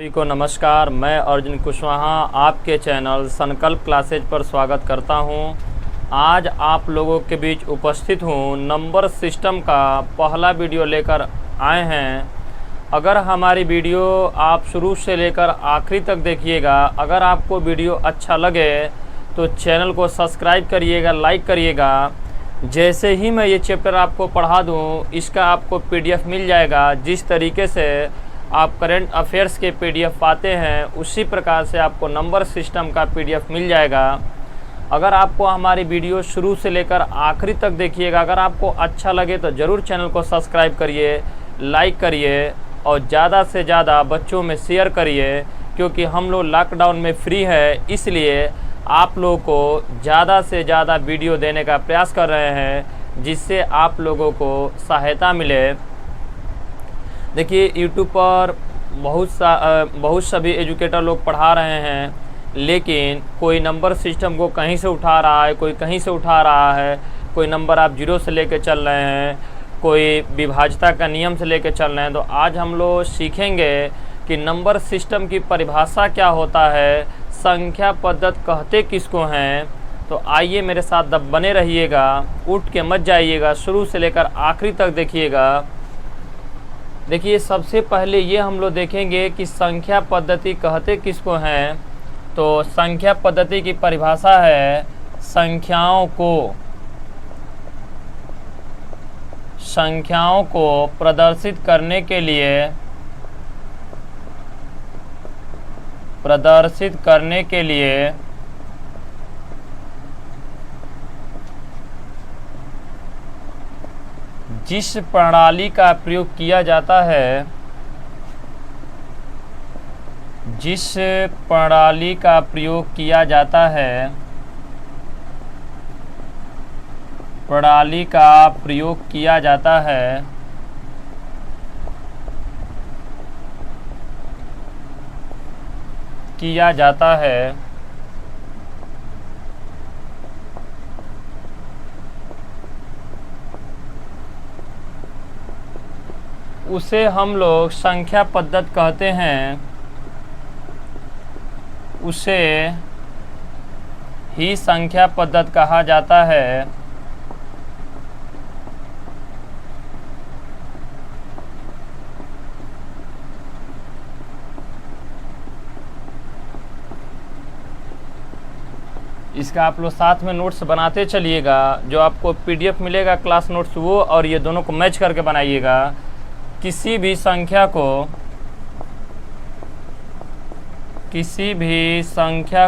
सभी को नमस्कार। मैं अर्जुन कुशवाहा आपके चैनल संकल्प क्लासेज पर स्वागत करता हूं। आज आप लोगों के बीच उपस्थित हूं। नंबर सिस्टम का पहला वीडियो लेकर आए हैं। अगर हमारी वीडियो आप शुरू से लेकर आखिरी तक देखिएगा। अगर आपको वीडियो अच्छा लगे तो चैनल को सब्सक्राइब करिएगा, लाइक करिएगा। जैसे ही मैं ये चैप्टर आपको पढ़ा दूँ, इसका आपको PDF मिल जाएगा। जिस तरीके से आप करंट अफेयर्स के PDF पाते हैं, उसी प्रकार से आपको नंबर सिस्टम का PDF मिल जाएगा। अगर आपको हमारी वीडियो शुरू से लेकर आखिरी तक देखिएगा। अगर आपको अच्छा लगे तो ज़रूर चैनल को सब्सक्राइब करिए, लाइक करिए और ज़्यादा से ज़्यादा बच्चों में शेयर करिए, क्योंकि हम लोग लॉकडाउन में फ्री है, इसलिए आप लोगों को ज़्यादा से ज़्यादा वीडियो देने का प्रयास कर रहे हैं, जिससे आप लोगों को सहायता मिले। देखिए, यूट्यूब पर बहुत सभी एजुकेटर लोग पढ़ा रहे हैं, लेकिन कोई नंबर सिस्टम को कहीं से उठा रहा है, कोई कहीं से उठा रहा है। कोई नंबर आप जीरो से लेकर चल रहे हैं, कोई विभाज्यता का नियम से लेकर चल रहे हैं। तो आज हम लोग सीखेंगे कि नंबर सिस्टम की परिभाषा क्या होता है, संख्या पद्धति कहते किसको हैं। तो आइए मेरे साथ बने रहिएगा, उठ के मत जाइएगा, शुरू से लेकर आखिरी तक देखिएगा। देखिए, सबसे पहले ये हम लोग देखेंगे कि संख्या पद्धति कहते किसको हैं। तो संख्या पद्धति की परिभाषा है संख्याओं को प्रदर्शित करने के लिए जिस प्रणाली का प्रयोग किया जाता है, उसे हम लोग संख्या पद्धति कहते हैं। उसे ही संख्या पद्धति कहा जाता है। इसका आप लोग साथ में नोट्स बनाते चलिएगा। जो आपको PDF मिलेगा क्लास नोट्स, वो और ये दोनों को मैच करके बनाइएगा। किसी भी संख्या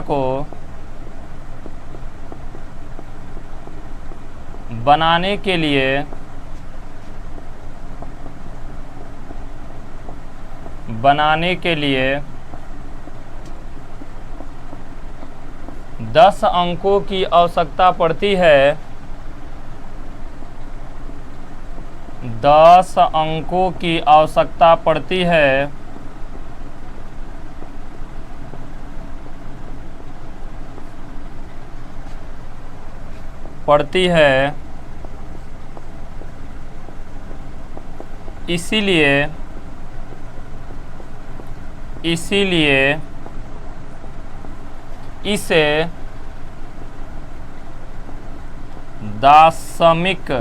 को बनाने के लिए 10 अंकों की आवश्यकता पड़ती है। 10 अंकों की आवश्यकता पड़ती है। इसीलिए इसे दशमिक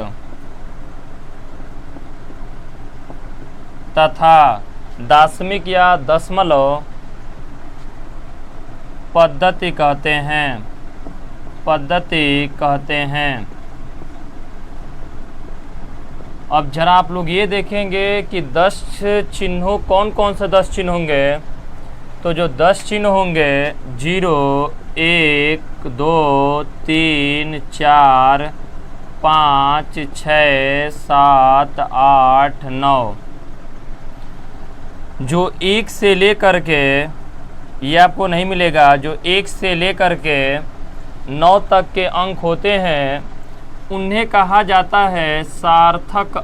तथा दशमिक या दशमलव पद्धति कहते हैं। अब जरा आप लोग ये देखेंगे कि 10 चिन्हों कौन कौन से 10 चिन्ह होंगे। तो जो 10 चिन्ह होंगे 0, 1, 2, 3, 4, 5, 6, 7, 8, 9। जो 1 से लेकर के, ये आपको नहीं मिलेगा, जो 1 से लेकर के 9 तक के अंक होते हैं, उन्हें कहा जाता है सार्थक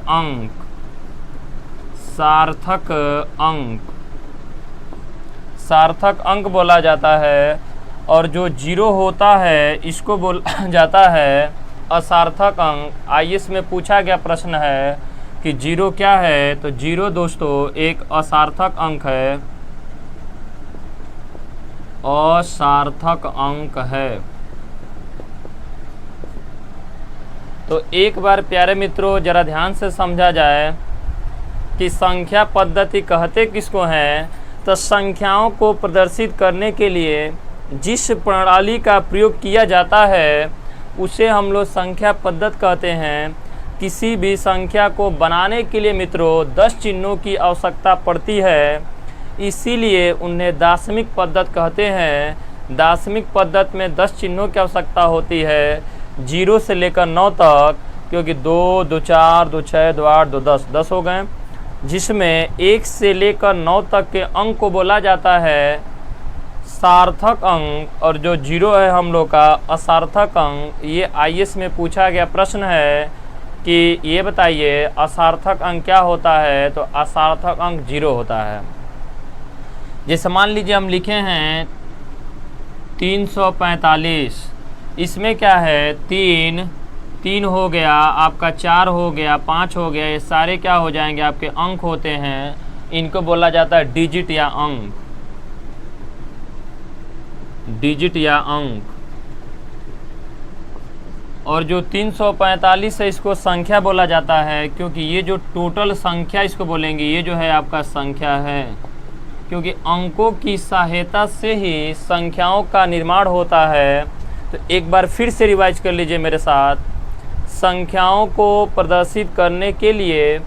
अंक बोला जाता है। और जो 0 होता है, इसको बोला जाता है असार्थक अंक। IAS में पूछा गया प्रश्न है कि 0 क्या है। तो 0 दोस्तों एक असार्थक अंक है। असार्थक अंक है। तो एक बार प्यारे मित्रों जरा ध्यान से समझा जाए कि संख्या पद्धति कहते किसको हैं। तो संख्याओं को प्रदर्शित करने के लिए जिस प्रणाली का प्रयोग किया जाता है उसे हम लोग संख्या पद्धति कहते हैं। किसी भी संख्या को बनाने के लिए मित्रों 10 चिन्हों की आवश्यकता पड़ती है, इसीलिए उन्हें दार्शनिक पद्धति कहते हैं। दार्शनिक पद्धति में 10 चिन्हों की आवश्यकता होती है, 0 से लेकर 9 तक, क्योंकि 2, 2, 4, 2, 6, 2, 8, 2, 10 हो गए, जिसमें 1 से लेकर 9 तक के अंक को बोला जाता है सार्थक अंक, और जो 0 है हम लोग का असार्थक अंक। ये IAS में पूछा गया प्रश्न है कि ये बताइए असार्थक अंक क्या होता है। तो असार्थक अंक 0 होता है। जैसे मान लीजिए हम लिखे हैं 345, इसमें क्या है 3 हो गया आपका, 4 हो गया, 5 हो गया, ये सारे क्या हो जाएंगे आपके अंक होते हैं। इनको बोला जाता है डिजिट या अंक, डिजिट या अंक। और जो 345 है इसको संख्या बोला जाता है, क्योंकि ये जो टोटल संख्या इसको बोलेंगे, ये जो है आपका संख्या है, क्योंकि अंकों की सहायता से ही संख्याओं का निर्माण होता है। तो एक बार फिर से रिवाइज कर लीजिए मेरे साथ। संख्याओं को प्रदर्शित करने के लिए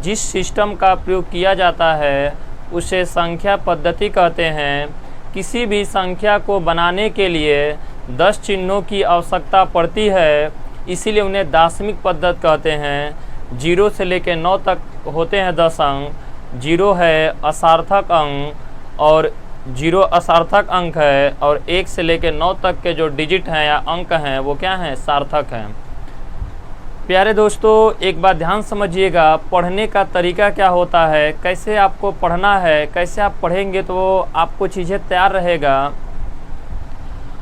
जिस सिस्टम का प्रयोग किया जाता है उसे संख्या पद्धति कहते हैं। किसी भी संख्या को बनाने के लिए 10 चिन्हों की आवश्यकता पड़ती है, इसीलिए उन्हें दार्शनिक पद्धति कहते हैं। 0 से लेकर 9 तक होते हैं 10 अंक। 0 है असार्थक अंक और 0 असार्थक अंक है, और 1 से लेकर 9 तक के जो डिजिट हैं या अंक हैं वो क्या हैं, सार्थक हैं। प्यारे दोस्तों एक बात ध्यान समझिएगा, पढ़ने का तरीका क्या होता है, कैसे आपको पढ़ना है, कैसे आप पढ़ेंगे तो आपको चीज़ें तैयार रहेगा।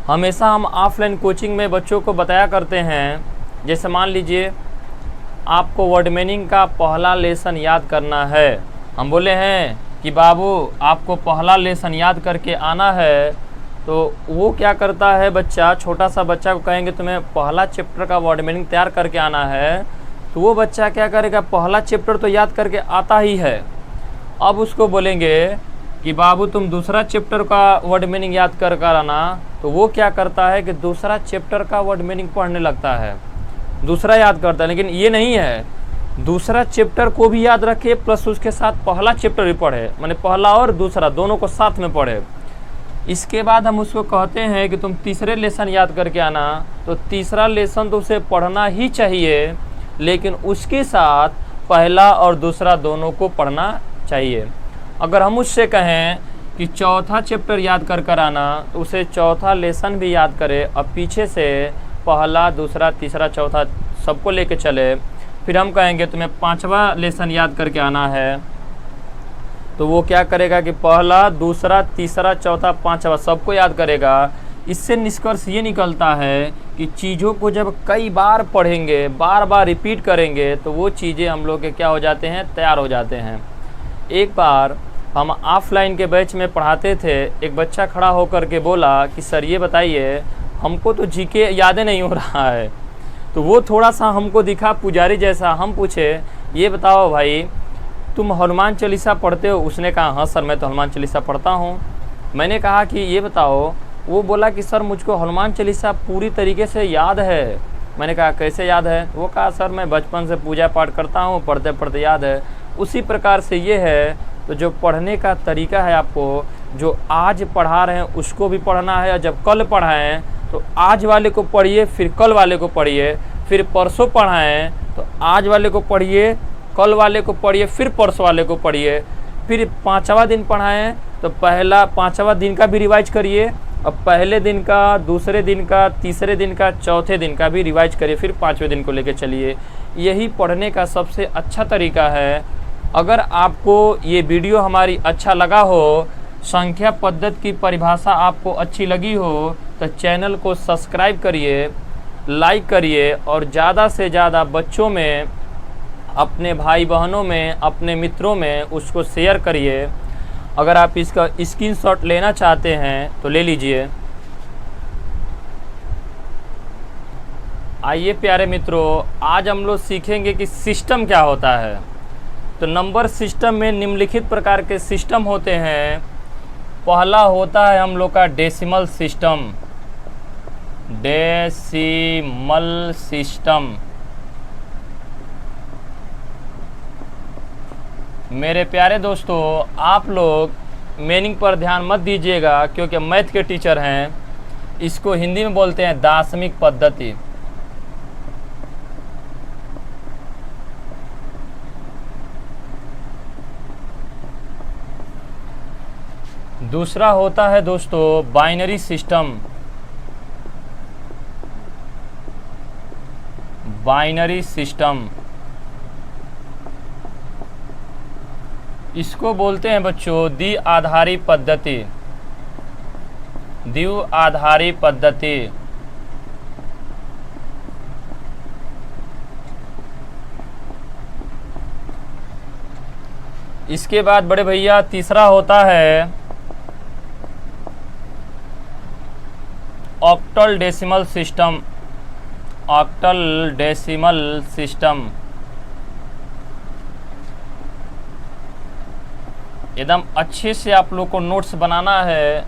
हमेशा हम ऑफलाइन कोचिंग में बच्चों को बताया करते हैं, जैसे मान लीजिए आपको वर्ड मीनिंग का पहला लेसन याद करना है। हम बोले हैं कि बाबू आपको पहला लेसन याद करके आना है, तो वो क्या करता है बच्चा, छोटा सा बच्चा को कहेंगे तुम्हें पहला चैप्टर का वर्ड मीनिंग तैयार करके आना है, तो वो बच्चा क्या करेगा, पहला चैप्टर तो याद करके आता ही है। अब उसको बोलेंगे कि बाबू तुम दूसरा चैप्टर का वर्ड मीनिंग याद कर आना, तो वो क्या करता है कि दूसरा चैप्टर का वर्ड मीनिंग पढ़ने लगता है, दूसरा याद करता है। लेकिन ये नहीं है, दूसरा चैप्टर को भी याद रखे प्लस उसके साथ पहला चैप्टर भी पढ़े, माने पहला और दूसरा दोनों को साथ में पढ़े। इसके बाद हम उसको कहते हैं कि तुम तीसरे लेसन याद करके आना, तो तीसरा लेसन तो उसे पढ़ना ही चाहिए, लेकिन उसके साथ पहला और दूसरा दोनों को पढ़ना चाहिए। अगर हम उससे कहें कि चौथा चैप्टर याद कर आना, तो उसे चौथा लेसन भी याद करे और पीछे से पहला, दूसरा, तीसरा, चौथा सबको लेके चले। फिर हम कहेंगे तुम्हें 5वां लेसन याद करके आना है, तो वो क्या करेगा कि पहला, दूसरा, तीसरा, चौथा, 5वां सबको याद करेगा। इससे निष्कर्ष ये निकलता है कि चीज़ों को जब कई बार पढ़ेंगे, बार बार रिपीट करेंगे, तो वो चीज़ें हम लोग के क्या हो जाते हैं, तैयार हो जाते हैं। एक बार हम ऑफलाइन के बैच में पढ़ाते थे, एक बच्चा खड़ा होकर के बोला कि सर ये बताइए हमको तो जीके याद नहीं हो रहा है। तो वो थोड़ा सा हमको दिखा पुजारी जैसा। हम पूछे ये बताओ भाई तुम हनुमान चालीसा पढ़ते हो? उसने कहा हाँ सर मैं तो हनुमान चालीसा पढ़ता हूँ। मैंने कहा कि ये बताओ, वो बोला कि सर मुझको हनुमान चालीसा पूरी तरीके से याद है। मैंने कहा कैसे याद है? वो कहा सर मैं बचपन से पूजा पाठ करता हूँ, पढ़ते पढ़ते याद है। उसी प्रकार से ये है, तो जो पढ़ने का तरीका है आपको, जो आज पढ़ा रहे हैं उसको भी पढ़ना है, और जब कल पढ़ाएँ तो आज वाले को पढ़िए, फिर कल वाले को पढ़िए, फिर परसों पढ़ाएँ तो आज वाले को पढ़िए, कल वाले को पढ़िए, फिर परसों वाले को पढ़िए, फिर 5वां दिन पढ़ाएँ तो पहला 5वां दिन का भी रिवाइज करिए, और पहले दिन का, दूसरे दिन का, तीसरे दिन का, चौथे दिन का भी रिवाइज करिए, फिर 5वें दिन को लेकर चलिए। यही पढ़ने का सबसे अच्छा तरीका है। अगर आपको ये वीडियो हमारी अच्छा लगा हो, संख्या पद्धति की परिभाषा आपको अच्छी लगी हो, तो चैनल को सब्सक्राइब करिए, लाइक करिए, और ज़्यादा से ज़्यादा बच्चों में, अपने भाई बहनों में, अपने मित्रों में उसको शेयर करिए। अगर आप इसका स्क्रीनशॉट लेना चाहते हैं तो ले लीजिए। आइए प्यारे मित्रों, आज हम लोग सीखेंगे कि सिस्टम क्या होता है। तो नंबर सिस्टम में निम्नलिखित प्रकार के सिस्टम होते हैं। पहला होता है हम लोग का डेसिमल सिस्टम। डेसिमल सिस्टम मेरे प्यारे दोस्तों, आप लोग मीनिंग पर ध्यान मत दीजिएगा क्योंकि मैथ के टीचर हैं। इसको हिंदी में बोलते हैं दाशमिक पद्धति। दूसरा होता है दोस्तों बाइनरी सिस्टम। बाइनरी सिस्टम इसको बोलते हैं बच्चों द्विआधारी पद्धति। द्विआधारी पद्धति इसके बाद बड़े भैया तीसरा होता है octal decimal system. Octal decimal system एकदम अच्छे से आप लोग को नोट्स बनाना है।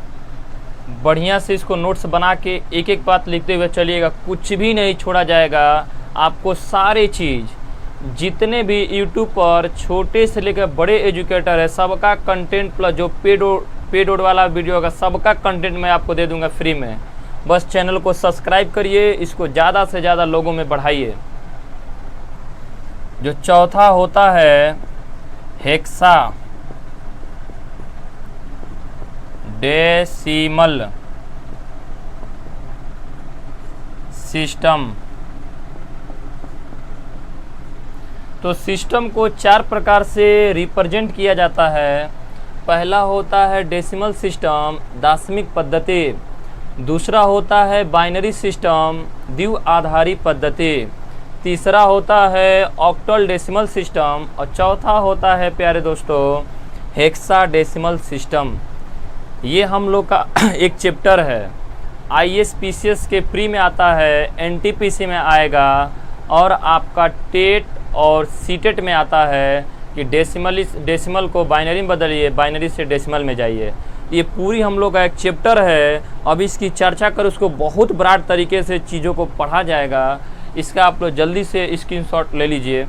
बढ़िया से इसको नोट्स बना के एक एक बात लिखते हुए चलिएगा, कुछ भी नहीं छोड़ा जाएगा। आपको सारे चीज़ जितने भी यूट्यूब पर छोटे से लेकर बड़े एजुकेटर है सबका कंटेंट प्लस जो पेड वाला वीडियो होगा सबका कंटेंट मैं आपको दे दूंगा फ्री में। बस चैनल को सब्सक्राइब करिए, इसको ज़्यादा से ज़्यादा लोगों में बढ़ाइए। जो चौथा होता है हेक्सा डेसिमल सिस्टम। तो सिस्टम को चार प्रकार से रिप्रेजेंट किया जाता है। पहला होता है डेसिमल सिस्टम दाशमिक पद्धति। दूसरा होता है बाइनरी सिस्टम द्विआधारी पद्धति। तीसरा होता है ऑक्टल डेसिमल सिस्टम और चौथा होता है प्यारे दोस्तों हेक्सा डेसिमल सिस्टम। ये हम लोग का एक चैप्टर है। ISPCS के प्री में आता है, NTPC में आएगा और आपका टेट और सीटेट में आता है कि डेसिमल को बाइनरी में बदलिए, बाइनरी से डेसिमल में जाइए। ये पूरी हम लोग का एक चैप्टर है। अब इसकी चर्चा कर उसको बहुत ब्रॉड तरीके से चीज़ों को पढ़ा जाएगा। इसका आप लोग जल्दी से स्क्रीनशॉट ले लीजिए।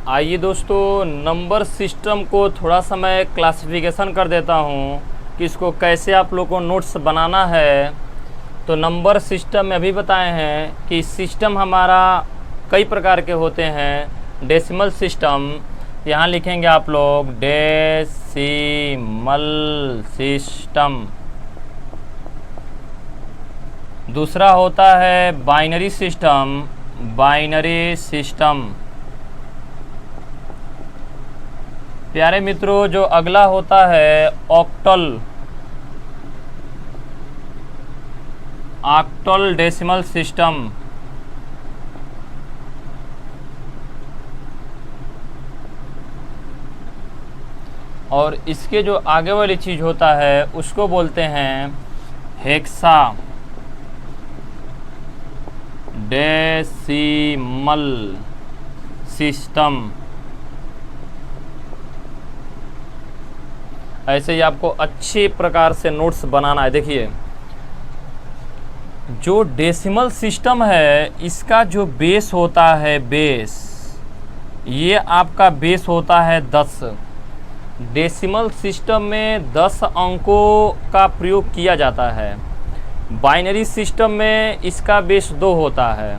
आइए दोस्तों, नंबर सिस्टम को थोड़ा सा मैं क्लासिफिकेशन कर देता हूँ कि इसको कैसे आप लोग को नोट्स बनाना है। तो नंबर सिस्टम में अभी बताए हैं कि सिस्टम हमारा कई प्रकार के होते हैं। डेसिमल सिस्टम यहाँ लिखेंगे आप लोग डेसिमल सिस्टम। दूसरा होता है बाइनरी सिस्टम। बाइनरी सिस्टम प्यारे मित्रों, जो अगला होता है ऑक्टल। Octal decimal system. और इसके जो आगे वाली चीज़ होता है उसको बोलते हैं हेक्सा डेसिमल सिस्टम। ऐसे ही आपको अच्छे प्रकार से नोट्स बनाना है। देखिए, जो डेसिमल सिस्टम है इसका जो बेस होता है, बेस ये आपका बेस होता है 10। डेसिमल सिस्टम में 10 अंकों का प्रयोग किया जाता है। बाइनरी सिस्टम में इसका बेस 2 होता है।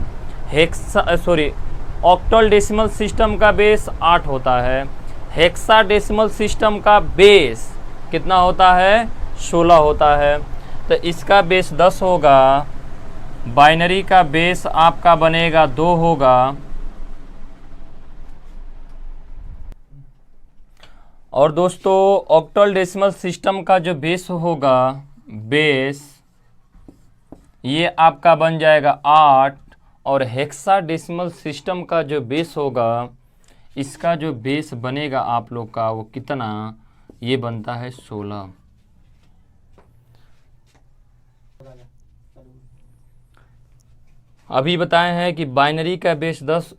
ऑक्टल डेसिमल सिस्टम का बेस 8 होता है। हेक्सा डेसिमल सिस्टम का बेस कितना होता है? 16 होता है। तो इसका बेस 10 होगा, बाइनरी का बेस आपका बनेगा 2 होगा और दोस्तों ऑक्टल डेसिमल सिस्टम का जो बेस होगा, बेस ये आपका बन जाएगा 8 और हेक्साडेसिमल सिस्टम का जो बेस होगा, इसका जो बेस बनेगा आप लोग का वो कितना, ये बनता है 16। अभी बताए हैं कि बाइनरी का बेस 10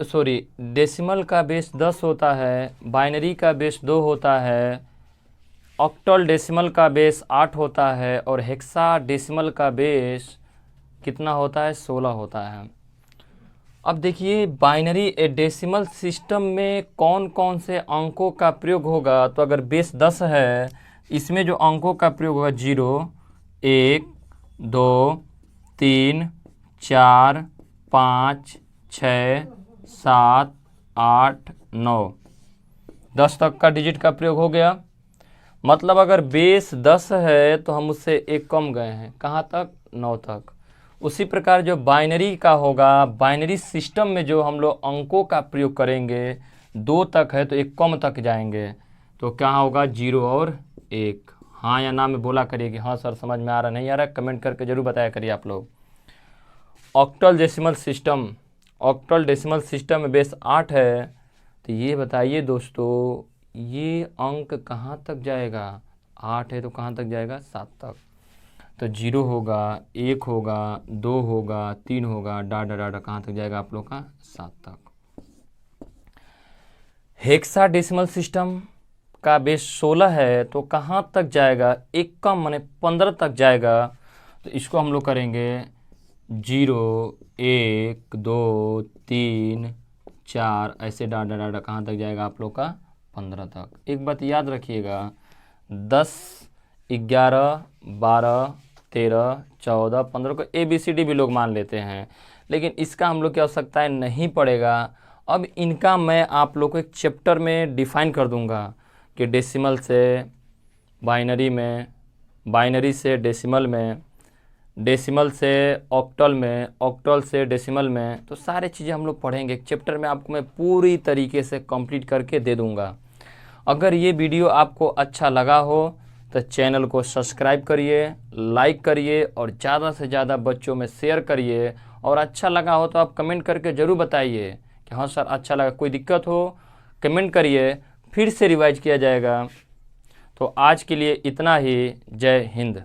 डेसिमल का बेस 10 होता है, बाइनरी का बेस 2 होता है, ऑक्टल डेसिमल का बेस 8 होता है और हेक्साडेसिमल का बेस कितना होता है, 16 होता है। अब देखिए बाइनरी डेसिमल सिस्टम में कौन कौन से अंकों का प्रयोग होगा। तो अगर बेस 10 है, इसमें जो अंकों का प्रयोग होगा 0, 1, 2, 3, 4, 5, 6, 7, 8, 9, 10 तक का डिजिट का प्रयोग हो गया। मतलब अगर बेस 10 है तो हम उससे एक कम गए हैं, कहाँ तक, 9 तक। उसी प्रकार जो बाइनरी का होगा, बाइनरी सिस्टम में जो हम लोग अंकों का प्रयोग करेंगे 2 तक है तो एक कम तक जाएंगे, तो क्या होगा, 0 और 1। हाँ या ना में बोला करिए कि हाँ सर समझ में आ रहा, नहीं आ रहा, कमेंट करके जरूर बताया करिए आप लोग। ऑक्टल डेसिमल सिस्टम में बेस 8 है, तो ये बताइए दोस्तों ये अंक कहाँ तक जाएगा, 8 है तो कहाँ तक जाएगा, 7 तक। तो 0 होगा, 1 होगा, 2 होगा, 3 होगा, डाटा डाटा कहाँ तक जाएगा आप लोग का, 7 तक। हेक्साडेसिमल सिस्टम का बेस 16 है तो कहाँ तक जाएगा, एक कम माने 15 तक जाएगा। तो इसको हम लोग करेंगे 0, 1, 2, 3, 4, ऐसे डाटा डाटा कहाँ तक जाएगा आप लोग का, 15 तक। एक बात याद रखिएगा, 10, 11, 12, 13, 14, 15 को ABCD भी लोग मान लेते हैं, लेकिन इसका हम लोग की आवश्यकता नहीं पड़ेगा। अब इनका मैं आप लोग को एक चैप्टर में डिफाइन कर दूंगा कि डेसिमल से बाइनरी में, बाइनरी से डेसिमल में, डेसिमल से ऑक्टल में, ऑक्टल से डेसिमल में, तो सारे चीज़ें हम लोग पढ़ेंगे। एक चैप्टर में आपको मैं पूरी तरीके से कंप्लीट करके दे दूंगा। अगर ये वीडियो आपको अच्छा लगा हो तो चैनल को सब्सक्राइब करिए, लाइक करिए और ज़्यादा से ज़्यादा बच्चों में शेयर करिए। और अच्छा लगा हो तो आप कमेंट करके ज़रूर बताइए कि हाँ सर अच्छा लगा। कोई दिक्कत हो कमेंट करिए, फिर से रिवाइज किया जाएगा। तो आज के लिए इतना ही। जय हिंद।